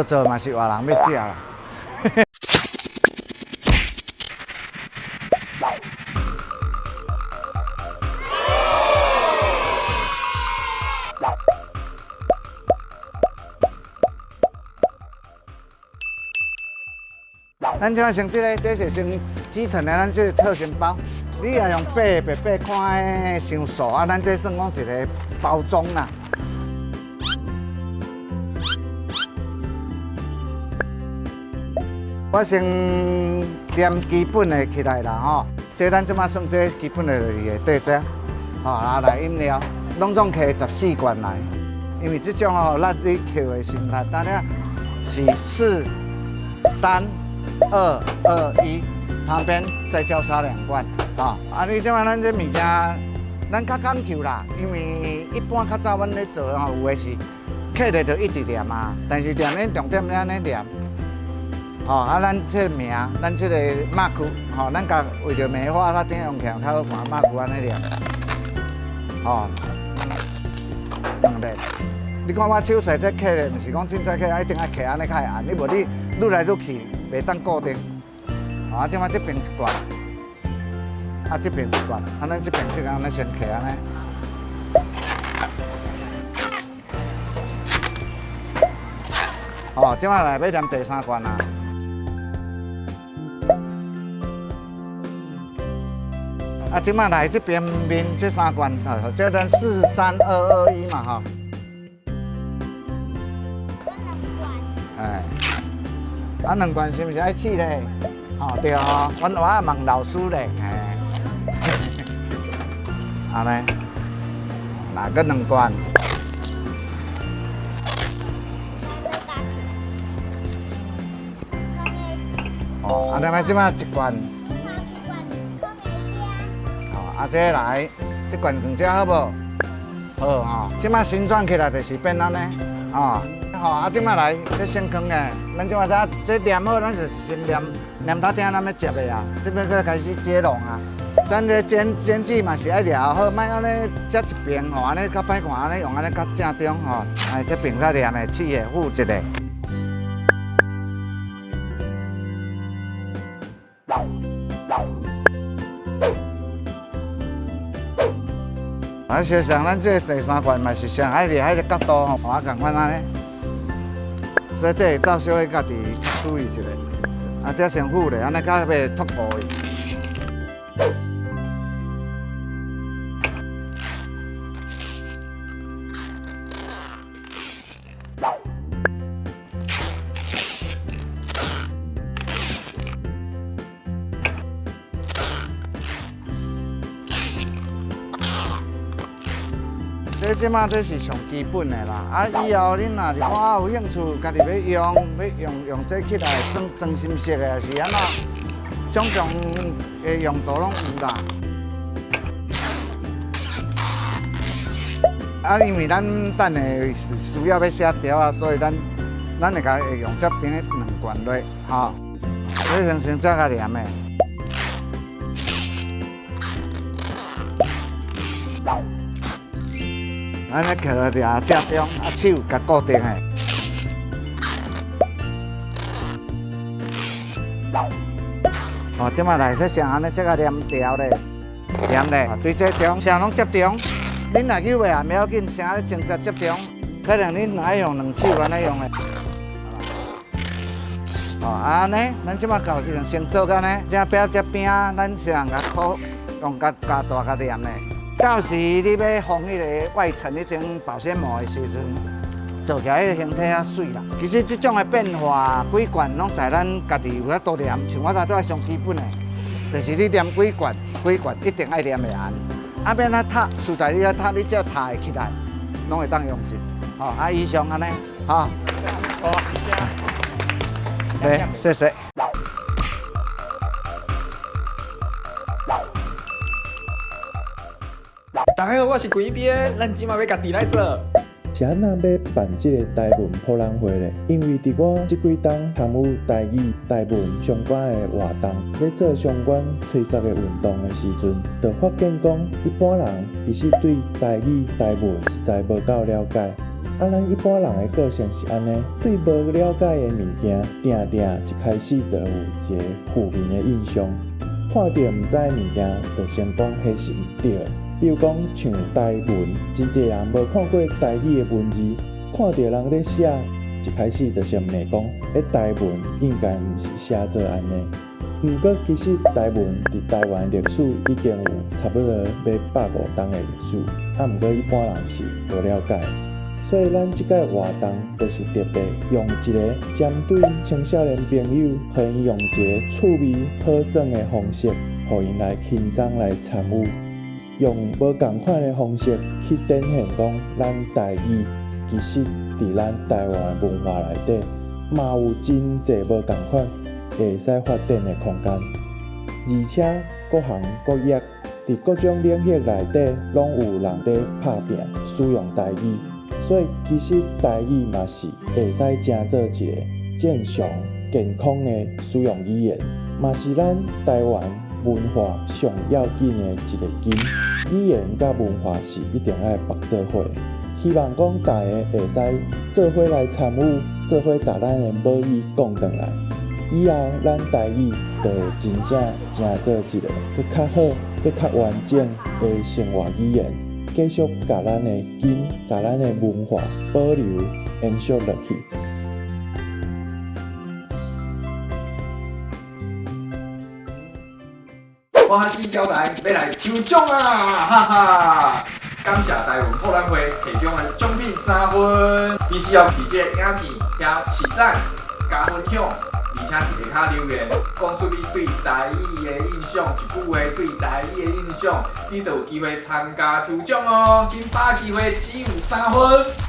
做嘛是活人要食啦。咱即摆先即个，这是先基层的，咱即个侧身包。你若用白白看诶伤素啊，咱这算讲一个包装啦。我先念基本的起来啦吼，这咱即马算这基本的就是对这，吼啊来饮料，拢总摕14罐来，因为这种吼力你扣的时力，当然是4、3、2、2、1，旁边再交叉2罐，啊，你即摆咱这物件，咱较讲究啦，因为一般较早阮咧做吼，有诶是客人就一直念啊，但是念咧重点咧安尼念。啊，咱这个名，咱这个马具，咱甲为着美化，咱顶用起来较好看，马具安尼念，2粒。你看我手势这刻咧，毋是讲凊彩刻，一定要刻安尼较会按，你无你愈来愈去，袂当固定。即摆这边一罐，这边一罐，咱这边这个安尼先刻安尼。即摆来要念第3罐啊。即摆来这边面这3罐，这咱4、3、2、2、1嘛，吼。2罐是毋是爱试咧？对哦，我爱问老师咧，安尼，来个2罐。咱即摆1罐。这来，这罐更加好无？好即摆新转起来就是变安尼，即摆来这先坑诶，咱即摆这念好，咱是先念到顶咱要接的啊，这边搁开始接龙啊。咱这煎剂嘛是爱料好，莫安尼接一边安尼较歹看，安尼用安尼较正宗这边较念的试的附一个。事实上，咱这第3罐嘛是上爱伫迄个角度共款安尼，所以这会照稍微家己注意一下。这先附咧，安尼较袂脱步伊。即马这是上基本的啦，以后恁若是讲有兴趣，家己要用这起来装心式的，是安怎？种的用途拢有啦。因为咱等下是需要要写条啊，所以咱会甲用这边的2罐落，这先这个念的。安尼靠伫正中，手甲固定的。即摆来说像安尼，这个黏条咧，黏咧，对这中啥拢接中。恁若扭袂也袂要紧，啥咧正接中，可能恁爱用2手安尼用的。安尼，咱即摆到时先做安尼，这边这边，咱先甲扣，用加大加黏的。到时你要封迄个外层迄种保鲜膜的时阵，做起来迄个形体较水啦。其实这种的变化，几罐拢在咱家己有法度念，像我头上基本的，就是你念几罐一定爱念会按。免啊读，实在你要读，你只要读会起来，拢会当用心。以上安尼，好，对，谢谢。大家好，我是规边，咱即马要家己来做。是安那要办这个台文普朗会咧？因为伫我这几冬参与台语、台文相关的活动，咧做相关吹哨的运动的时阵，就发现讲，一般人其实对台语、台文实在无够了解。咱一般人的个性是安尼，对无了解的物件，定定一开始就有一个负面的印象，看到毋知的物件，就先讲迄是毋对的。比如讲像台文，真侪人无看过台语的文字，看到人咧写，一开始就先问讲，台文应该毋是写做安尼。毋过其实台文伫台湾历史已经有差不多要150年的历史，毋过一般人是无了解。所以咱即届活动就是特别用一个针对青少年朋友，互因用一个趣味好耍的方式，互因来轻松来参与，用无共款的方式去展现讲咱台语其实伫咱台湾的文化内底，嘛有真侪无共款会使发展的空间，而且各行各业伫各种领域内底，拢有人在拍拼使用台语。所以其实台语嘛是会使成做一个正常健康的使用语言，嘛是咱台湾文化上要紧的一个根。语言甲文化是一定要绑做伙，希望讲大家会使做伙来参与，做伙甲咱的母语讲转来。以后咱台语就真正成做一个更较好、更较完整的生活语言。继续把咱的根、把咱的文化保留、延续落去。欢喜交代要来抽奖啊！哈哈！感谢台湾博览会提供的奖品3份，你只要伫这影片遐起赞、加分享，而且伫下骹留言，讲出你对台语的印象，一句话对台语的印象，你就有机会参加抽奖哦！紧把握机会，只有3分。